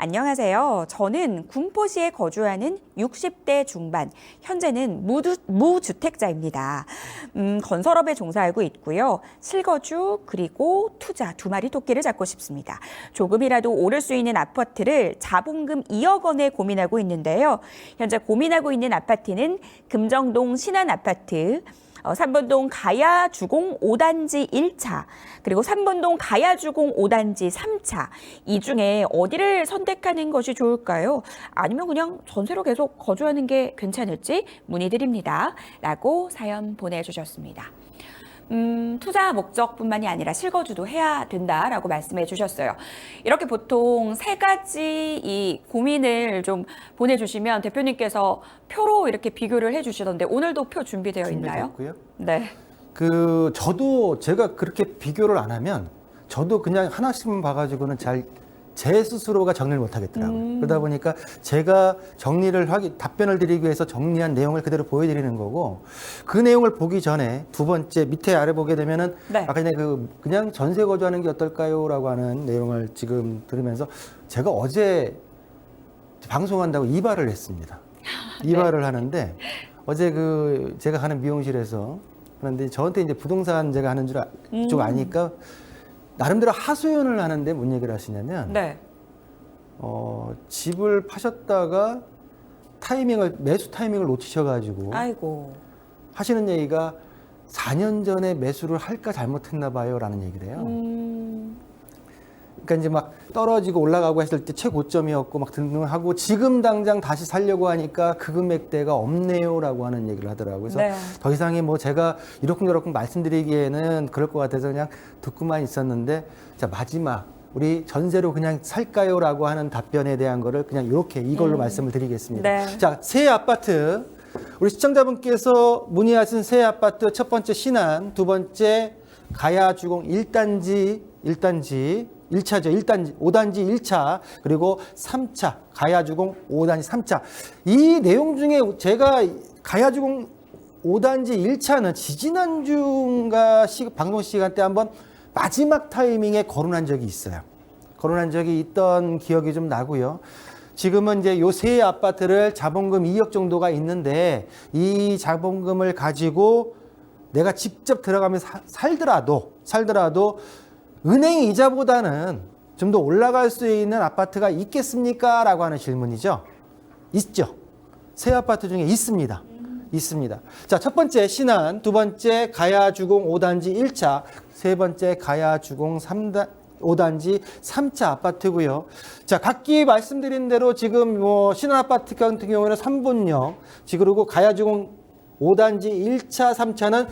안녕하세요. 저는 군포시에 거주하는 60대 중반, 현재는 무주택자입니다. 건설업에 종사하고 있고요. 실거주 그리고 투자 두 마리 토끼를 잡고 싶습니다. 조금이라도 오를 수 있는 아파트를 자본금 2억 원에 고민하고 있는데요. 현재 고민하고 있는 아파트는 금정동 신한아파트, 3번동 가야주공 5단지 1차, 그리고 3번동 가야주공 5단지 3차. 이 중에 어디를 선택하는 것이 좋을까요? 아니면 그냥 전세로 계속 거주하는 게 괜찮을지 문의드립니다. 라고 사연 보내주셨습니다. 투자 목적뿐만이 아니라 실거주도 해야 된다라고 말씀해 주셨어요. 이렇게 보통 세 가지 이 고민을 좀 보내주시면 대표님께서 표로 이렇게 비교를 해주시던데 오늘도 표 준비되어 있나요? 준비됐고요. 네. 저도 제가 그렇게 비교를 안 하면 저도 그냥 하나씩만 봐가지고는 제 스스로가 정리를 못 하겠더라고요. 그러다 보니까 제가 답변을 드리기 위해서 정리한 내용을 그대로 보여드리는 거고, 그 내용을 보기 전에 두 번째 밑에 아래 보게 되면은 네. 아까 전에 그냥 전세 거주하는 게 어떨까요?라고 하는 내용을 지금 들으면서 제가 어제 방송한다고 이발을 했습니다. 이발을 하는데 어제 제가 가는 미용실에서 그런데 저한테 이제 부동산 제가 하는 쪽 아니까 나름대로 하소연을 하는데 뭔 얘기를 하시냐면 네. 집을 파셨다가 매수 타이밍을 놓치셔가지고 아이고. 하시는 얘기가 4년 전에 매수를 할까 잘못했나 봐요라는 얘기를 해요. 그러니까 이제 막 떨어지고 올라가고 했을 때 최고점이었고 막 등등하고 지금 당장 다시 살려고 하니까 그 금액대가 없네요라고 하는 얘기를 하더라고요. 그래서 네. 더 이상의 제가 이러쿵저러쿵 말씀드리기에는 그럴 것 같아서 그냥 듣고만 있었는데, 자, 마지막 우리 전세로 그냥 살까요라고 하는 답변에 대한 거를 그냥 이걸로 말씀을 드리겠습니다. 네. 자, 새 아파트 우리 시청자분께서 문의하신 새 아파트 첫 번째 신안, 두 번째 가야주공 1단지 1차죠. 5단지 1차, 그리고 3차, 가야주공 5단지 3차. 이 내용 중에 제가 가야주공 5단지 1차는 지지난주인가 방송 시간 때 한번 마지막 타이밍에 거론한 적이 있어요. 거론한 적이 있던 기억이 좀 나고요. 지금은 이제 요 세 아파트를 자본금 2억 정도가 있는데 이 자본금을 가지고 내가 직접 들어가면서 살더라도 은행 이자보다는 좀 더 올라갈 수 있는 아파트가 있겠습니까? 라고 하는 질문이죠. 있죠. 새 아파트 중에 있습니다. 있습니다. 자, 첫 번째 신안, 두 번째 가야주공 5단지 1차, 세 번째 가야주공 5단지 3차 아파트고요. 자, 각기 말씀드린 대로 지금 신안 아파트 같은 경우에는 3분역, 그리고 가야주공 5단지 1차, 3차는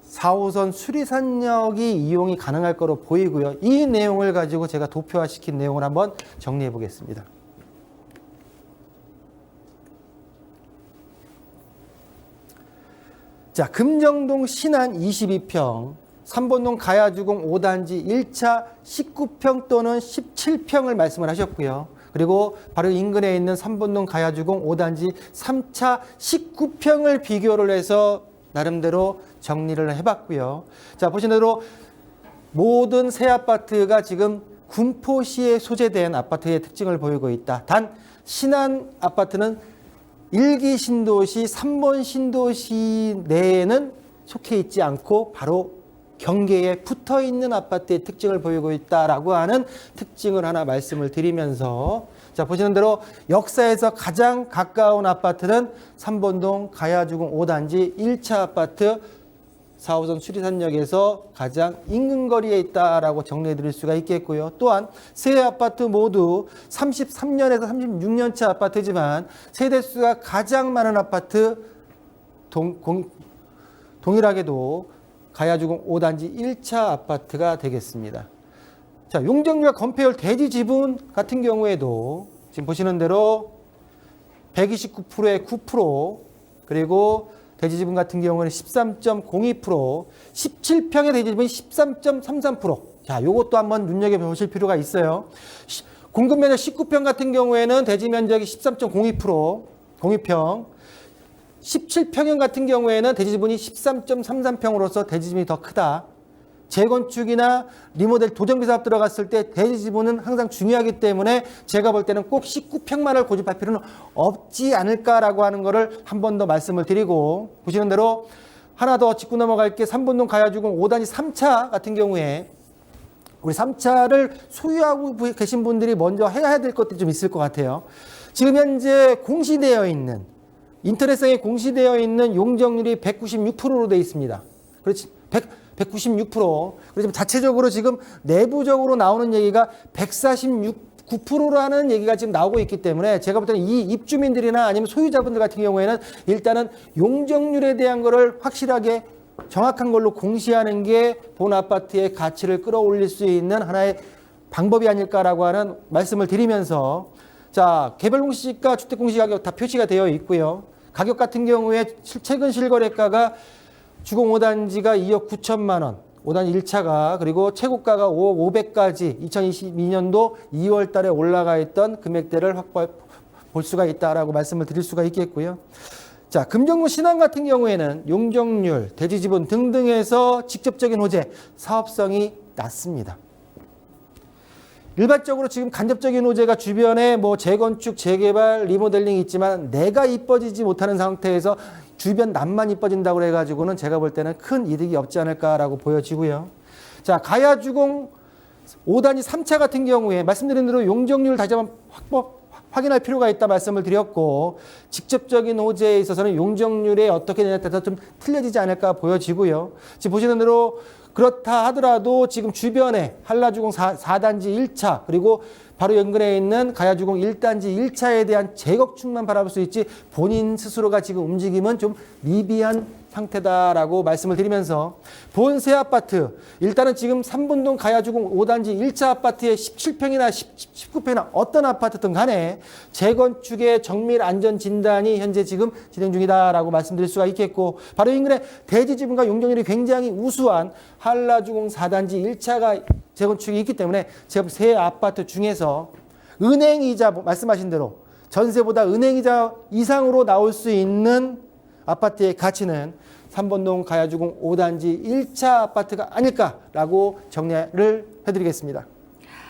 4호선 수리산역이 이용이 가능할 거로 보이고요. 이 내용을 가지고 제가 도표화시킨 내용을 한번 정리해 보겠습니다. 자, 금정동 신안 22평, 3번동 가야주공 5단지 1차 19평 또는 17평을 말씀을 하셨고요. 그리고 바로 인근에 있는 3번동 가야주공 5단지 3차 19평을 비교를 해서 나름대로 정리를 해봤고요. 자, 보신 대로 모든 새 아파트가 지금 군포시에 소재된 아파트의 특징을 보이고 있다. 단 신안 아파트는 1기 신도시, 3번 신도시 내에는 속해 있지 않고 바로 경계에 붙어 있는 아파트의 특징을 보이고 있다라고 하는 특징을 하나 말씀을 드리면서, 자, 보시는 대로 역사에서 가장 가까운 아파트는 3번동 가야주공 5단지 1차 아파트 4호선 수리산역에서 가장 인근 거리에 있다라고 정리해 드릴 수가 있겠고요. 또한 세 아파트 모두 33년에서 36년 차 아파트지만 세대수가 가장 많은 아파트 동일하게도 가야주공 5단지 1차 아파트가 되겠습니다. 자, 용적률과 건폐율 대지 지분 같은 경우에도 지금 보시는 대로 129%에 9%, 그리고 대지 지분 같은 경우는 13.02%, 17평의 대지 지분이 13.33%. 자, 요것도 한번 눈여겨보실 필요가 있어요. 공급 면적 19평 같은 경우에는 대지 면적이 13.02%, 02평. 17평형 같은 경우에는 대지 지분이 13.33평으로서 대지 지분이 더 크다. 재건축이나 리모델 도정비 사업 들어갔을 때 대지 지분은 항상 중요하기 때문에 제가 볼 때는 꼭 19평만을 고집할 필요는 없지 않을까라고 하는 거를 한 번 더 말씀을 드리고, 보시는 대로 하나 더 짚고 넘어갈 게 삼본동 가야주공 5단지 3차 같은 경우에 우리 3차를 소유하고 계신 분들이 먼저 해야 될 것들이 좀 있을 것 같아요. 지금 현재 공시되어 있는, 인터넷상에 공시되어 있는 용적률이 196%로 되어 있습니다. 그렇지? 196%. 그래서 자체적으로 지금 내부적으로 나오는 얘기가 149%라는 얘기가 지금 나오고 있기 때문에 제가 볼 때는 이 입주민들이나 아니면 소유자분들 같은 경우에는 일단은 용적률에 대한 거를 확실하게 정확한 걸로 공시하는 게 본 아파트의 가치를 끌어올릴 수 있는 하나의 방법이 아닐까라고 하는 말씀을 드리면서, 자, 개별 공시지가, 주택 공시가격 다 표시가 되어 있고요. 가격 같은 경우에 최근 실거래가가 주공 5단지가 2억 9천만 원, 5단지 1차가, 그리고 최고가가 5억 500까지 2022년도 2월 달에 올라가 있던 금액대를 확보해 볼 수가 있다라고 말씀을 드릴 수가 있겠고요. 자, 금정구 신안 같은 경우에는 용적률, 대지지분 등등에서 직접적인 호재, 사업성이 낮습니다. 일반적으로 지금 간접적인 호재가 주변에 뭐 재건축, 재개발, 리모델링이 있지만 내가 이뻐지지 못하는 상태에서 주변 납만 이뻐진다고 해가지고는 제가 볼 때는 큰 이득이 없지 않을까라고 보여지고요. 자, 가야주공 5단지 3차 같은 경우에 말씀드린 대로 용적률 다시 한번 확인할 필요가 있다 말씀을 드렸고, 직접적인 호재에 있어서는 용적률에 어떻게 되냐에 따라서 좀 틀려지지 않을까 보여지고요. 지금 보시는 대로 그렇다 하더라도 지금 주변에 한라주공 4단지 1차 그리고 바로 연근에 있는 가야주공 1단지 1차에 대한 재건축만 바라볼 수 있지 본인 스스로가 지금 움직임은 좀 미비한 상태다라고 말씀을 드리면서, 본세 아파트 일단은 지금 삼본동 가야주공 5단지 1차 아파트의 17평이나 19평이나 어떤 아파트든 간에 재건축의 정밀 안전 진단이 현재 지금 진행 중이다라고 말씀드릴 수가 있겠고, 바로 인근에 대지 지분과 용적률이 굉장히 우수한 한라주공 4단지 1차가 재건축이 있기 때문에 제가 세 아파트 중에서 은행이자 말씀하신 대로 전세보다 은행이자 이상으로 나올 수 있는 아파트의 가치는 삼본동 가야주공 5단지 1차 아파트가 아닐까라고 정리를 해드리겠습니다.